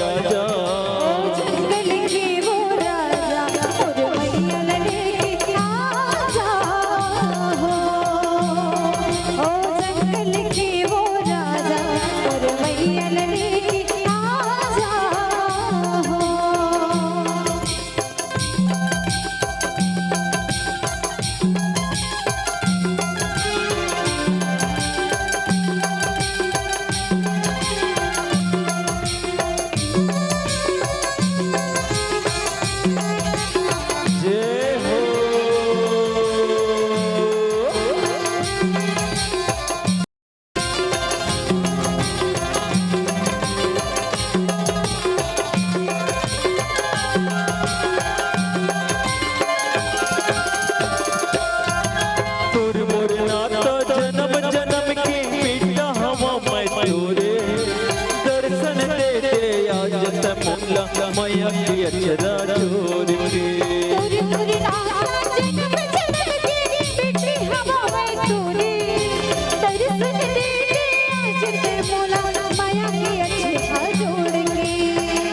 आजा जंगल के वो राजा और मैया लेके आजा हो। ओ जंगल के वो राजा और मैया लेके आजा हो। जय हो तुर मोर नाता जन्म जन्म की मीठा हवा मैं तोरे दर्शन दे दे आज तमुला मैया की अचरा जोर के तोरे तोरे नाता जन्म जन्म की मीठी हवा में तोरे दर्शन दे दे आज ते मोला माया के अच्छे जोड़ के।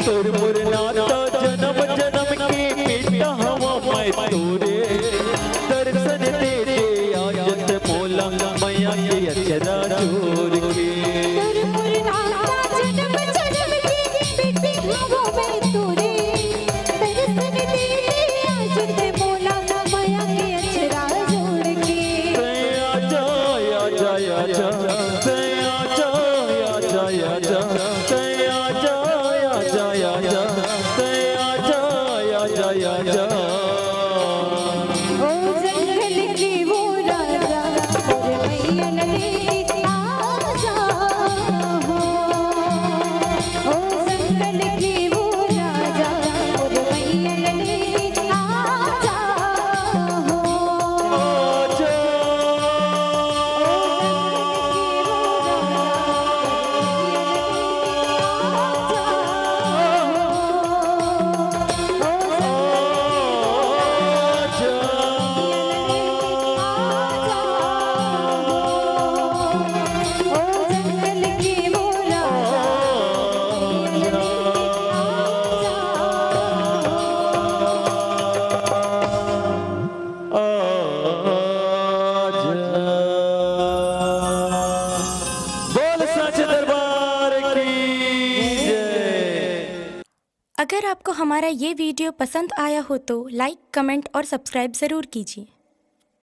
तुर मोर नाता जन्म जन्म की मीठा हवा मैं तोरे दर्शन दे दे आज तमुला मैया की अचरा जोर के तोरे तोरे नाता जन्म जन्म की मीठी हवा में तोरे दर्शन दे दे आज ते मोला माया के अच्छे जोड़ के। आजा आजा आजा आजा आजा आजा आजा आजा आजा आजा आजा ओ जंगल के वो राजा और मैया लेके आजा हो। ओ जंगल के वो राजा और मैया लेके आजा हो। आजा बोल सच दरबार की जय। अगर आपको हमारा ये वीडियो पसंद आया हो तो लाइक, कमेंट और सब्सक्राइब ज़रूर कीजिए।